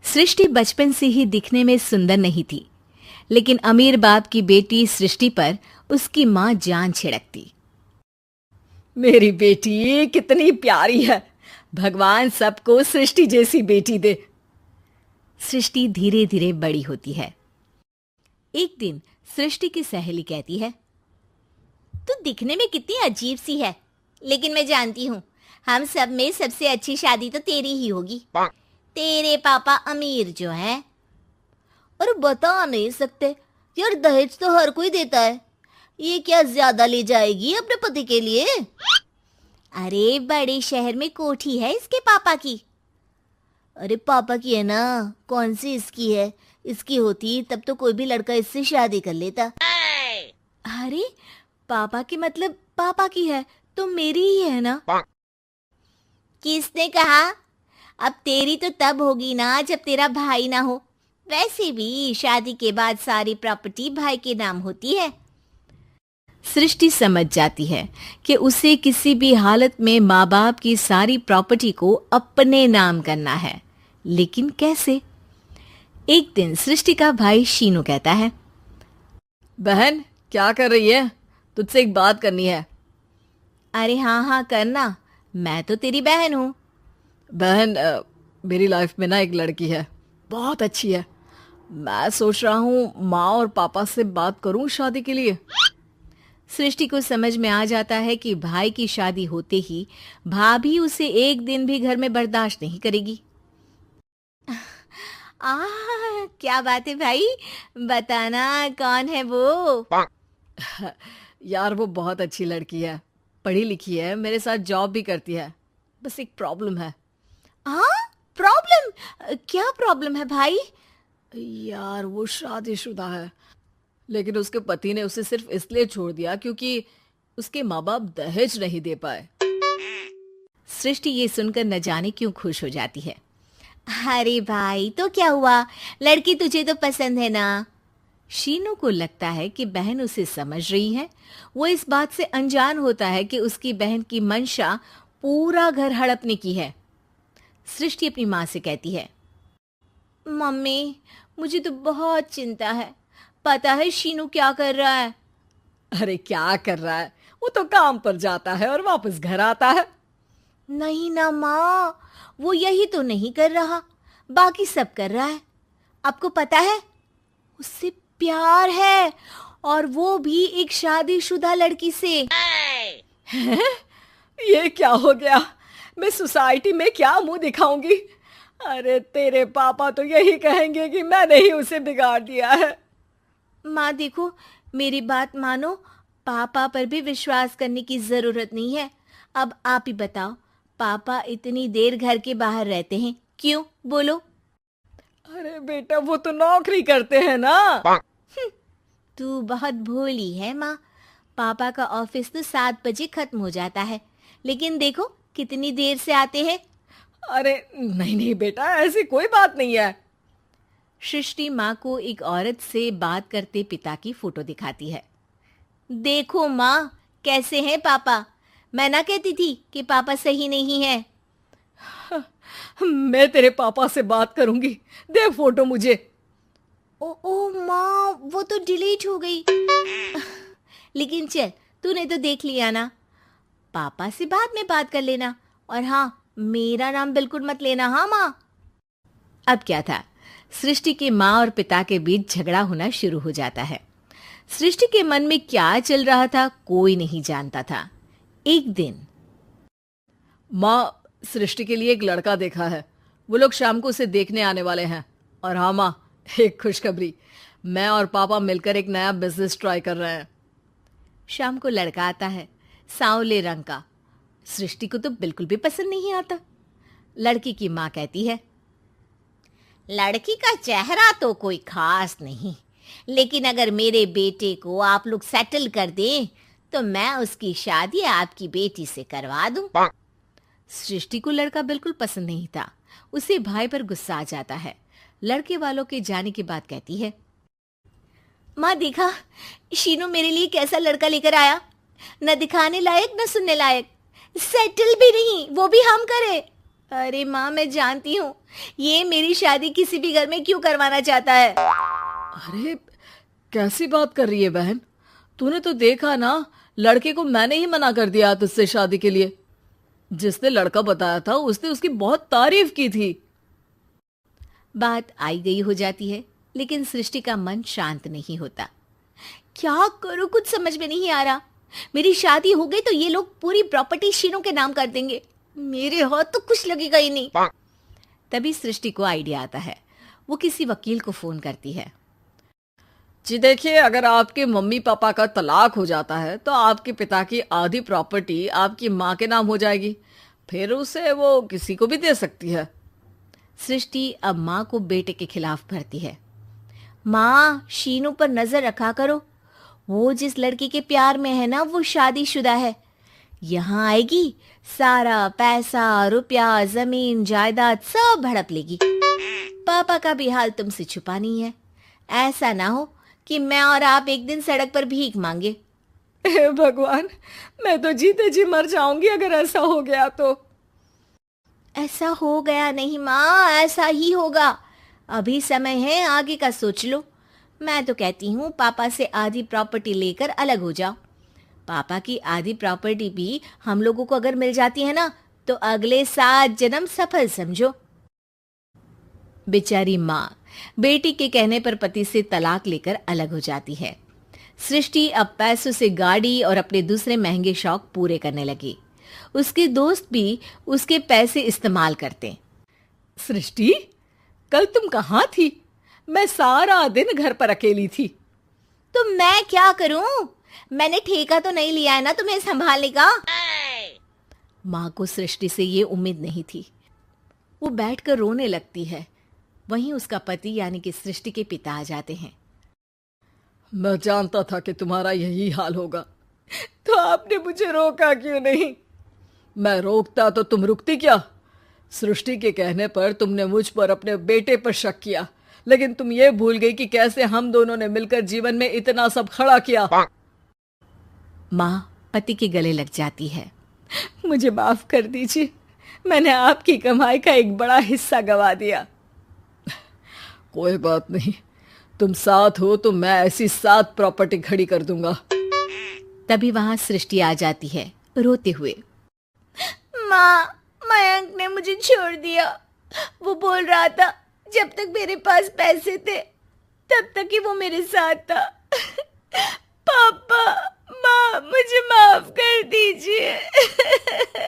सृष्टि बचपन से ही दिखने में सुंदर नहीं थी, लेकिन अमीर बाप की बेटी सृष्टि पर उसकी माँ जान छिड़कती। मेरी बेटी कितनी प्यारी है, भगवान सबको सृष्टि जैसी बेटी दे। सृष्टि धीरे धीरे बड़ी होती है। एक दिन सृष्टि की सहेली कहती है, तू दिखने में कितनी अजीब सी है, लेकिन मैं जानती हूँ हम सब में सबसे अच्छी शादी तो तेरी ही होगी। तेरे पापा अमीर जो हैं। और बता नहीं सकते यार, दहेज तो हर कोई देता है, ये क्या ज्यादा ले जाएगी अपने पति के लिए? अरे बड़े शहर में कोठी है इसके पापा की। अरे पापा की है ना, कौन सी इसकी है? इसकी होती तब तो कोई भी लड़का इससे शादी कर लेता। अरे पापा की मतलब पापा की है तो मेरी ही है ना? किसने कहा? अब तेरी तो तब होगी ना जब तेरा भाई ना हो। वैसे भी शादी के बाद सारी प्रॉपर्टी भाई के नाम होती है। सृष्टि समझ जाती है कि उसे किसी भी हालत में माँ बाप की सारी प्रॉपर्टी को अपने नाम करना है, लेकिन कैसे? एक दिन सृष्टि का भाई शीनू कहता है, बहन क्या कर रही है? तुझसे एक बात करनी है। अरे हाँ हाँ करना, मैं तो तेरी बहन हूँ। बहन मेरी लाइफ में ना एक लड़की है, बहुत अच्छी है। मैं सोच रहा हूँ माँ और पापा से बात करूँ शादी के लिए। सृष्टि को समझ में आ जाता है कि भाई की शादी होते ही भाभी उसे एक दिन भी घर में बर्दाश्त नहीं करेगी। क्या बात है भाई, बताना कौन है वो? यार वो बहुत अच्छी लड़की है, पढ़ी लिखी है, मेरे साथ जॉब भी करती है। बस एक प्रॉब्लम है। प्रॉब्लम? क्या प्रॉब्लम है भाई? यार वो शादीशुदा है, लेकिन उसके पति ने उसे सिर्फ इसलिए छोड़ दिया क्योंकि उसके माँ बाप दहेज नहीं दे पाए। सृष्टि ये सुनकर न जाने क्यों खुश हो जाती है। अरे भाई तो क्या हुआ, लड़की तुझे तो पसंद है ना? शीनू को लगता है कि बहन उसे समझ रही है। वो इस बात से अनजान होता है कि उसकी बहन की मंशा पूरा घर हड़पने की है। सृष्टि अपनी माँ से कहती है, मम्मी मुझे तो बहुत चिंता है, पता है शीनू क्या कर रहा है? अरे क्या कर रहा है, वो तो काम पर जाता है और वापस घर आता है। नहीं ना माँ, वो यही तो नहीं कर रहा, बाकी सब कर रहा है। आपको पता है उससे प्यार है, और वो भी एक शादीशुदा लड़की से। ये क्या हो गया, मैं सोसाइटी में क्या मुंह दिखाऊंगी? अरे तेरे पापा तो यही कहेंगे कि मैंने ही उसे बिगाड़ दिया है। माँ देखो, मेरी बात मानो, पापा पर भी विश्वास करने की जरूरत नहीं है। अब आप ही बताओ, पापा इतनी देर घर के बाहर रहते हैं क्यों, बोलो? अरे बेटा वो तो नौकरी करते हैं ना। तू बहुत भोली है माँ, पापा का ऑफिस तो 7 बजे खत्म हो जाता है, लेकिन देखो कितनी देर से आते हैं। अरे नहीं नहीं बेटा, ऐसी कोई बात नहीं है। सृष्टि माँ को एक औरत से बात करते पिता की फोटो दिखाती है। देखो माँ कैसे हैं पापा, मैं ना कहती थी कि पापा सही नहीं है। मैं तेरे पापा से बात करूंगी, दे फोटो मुझे। ओ माँ, वो तो डिलीट हो गई। लेकिन चल, तूने तो देख लिया ना, पापा से बाद में बात कर लेना, और हाँ मेरा नाम बिल्कुल मत लेना। हाँ माँ। अब क्या था, सृष्टि के माँ और पिता के बीच झगड़ा होना शुरू हो जाता है। सृष्टि के मन में क्या चल रहा था कोई नहीं जानता था। एक दिन, माँ सृष्टि के लिए एक लड़का देखा है, वो लोग शाम को उसे देखने आने वाले हैं। और हाँ माँ, एक खुशखबरी, मैं और पापा मिलकर एक नया बिजनेस ट्राई कर रहे हैं। शाम को लड़का आता है, सांवले रंग का। सृष्टि को तो बिल्कुल भी पसंद नहीं आता। लड़की की माँ कहती है, लड़की का चेहरा तो कोई खास नहीं, लेकिन अगर मेरे बेटे को आप लोग सेटल कर दें तो मैं उसकी शादी आपकी बेटी से करवा दूं। सृष्टि को लड़का बिल्कुल पसंद नहीं था। उसे भाई पर गुस्सा आ जाता है। लड़के वालों के जाने के बाद कहती है, माँ देखा शीनू मेरे लिए कैसा लड़का लेकर आया, न दिखाने लायक न सुनने लायक, सेटल भी नहीं, वो भी हम करें। अरे माँ, मैं जानती हूँ ये मेरी शादी किसी भी घर में क्यों करवाना चाहता है। अरे कैसी बात कर रही है बहन? तूने तो देखा ना, लड़के को मैंने ही मना कर दिया तुझसे शादी के लिए। जिसने लड़का बताया था उसने उसकी बहुत तारीफ की थी। बात आई गई हो जाती है, लेकिन सृष्टि का मन शांत नहीं होता। क्या करूं, कुछ समझ में नहीं आ रहा। मेरी शादी हो गई तो ये लोग पूरी प्रॉपर्टी शीनू के नाम कर देंगे, मेरे हाथ तो कुछ लगेगा ही नहीं। तभी सृष्टि को आइडिया आता है। वो किसी वकील को फोन करती है। जी देखिए, अगर आपके मम्मी पापा का तलाक हो जाता है तो आपके पिता की आधी प्रॉपर्टी आपकी माँ के नाम हो जाएगी, फिर उसे वो किसी को भी दे सकती है। सृष्टि अब माँ को बेटे के खिलाफ भरती है। माँ, शीनू पर नजर रखा करो, वो जिस लड़की के प्यार में है ना वो शादीशुदा है। यहाँ आएगी, सारा पैसा रुपया जमीन जायदाद सब हड़प लेगी। पापा का भी हाल तुमसे छुपा नहीं है। ऐसा ना हो कि मैं और आप एक दिन सड़क पर भीख मांगे। हे भगवान, मैं तो जीते जी मर जाऊंगी अगर ऐसा हो गया तो। ऐसा हो गया नहीं माँ, ऐसा ही होगा। अभी समय है, आगे का सोच लो। मैं तो कहती हूँ पापा से आधी प्रॉपर्टी लेकर अलग हो जाओ। पापा की आधी प्रॉपर्टी भी हम लोगों को अगर मिल जाती है ना तो अगले 7 जन्म सफल समझो। बेचारी माँ बेटी के कहने पर पति से तलाक लेकर अलग हो जाती है। सृष्टि अब पैसों से गाड़ी और अपने दूसरे महंगे शौक पूरे करने लगी। उसके दोस्त भी उसके पैसे इस्तेमाल करते। सृष्टि, कल तुम कहाँ थी? मैं सारा दिन घर पर अकेली थी। तो मैं क्या करूं? मैंने ठेका तो नहीं लिया है ना तुम्हें संभालने का। माँ को सृष्टि से ये उम्मीद नहीं थी। वो बैठकर रोने लगती है। वहीं उसका पति यानी कि सृष्टि के पिता आ जाते हैं। मैं जानता था कि तुम्हारा यही हाल होगा, तो आपने मुझे रोका क्यों नहीं? मैं रोकता तो तुम रुकती क्या? सृष्टि के कहने पर तुमने मुझ पर अपने बेटे पर शक किया, लेकिन तुम ये भूल गई कि कैसे हम दोनों ने मिलकर जीवन में इतना सब खड़ा किया। माँ पति के गले लग जाती है। मुझे माफ कर दीजिए, मैंने आपकी कमाई का एक बड़ा हिस्सा गवा दिया। कोई बात नहीं, तुम साथ हो तो मैं ऐसी 7 प्रॉपर्टी खड़ी कर दूंगा। तभी वहां सृष्टि आ जाती है रोते हुए। माँ, मयंक ने मुझे छोड़ दिया। वो बोल रहा था जब तक मेरे पास पैसे थे तब तक ही वो मेरे साथ था। पापा, माँ, मुझे माफ कर दीजिए।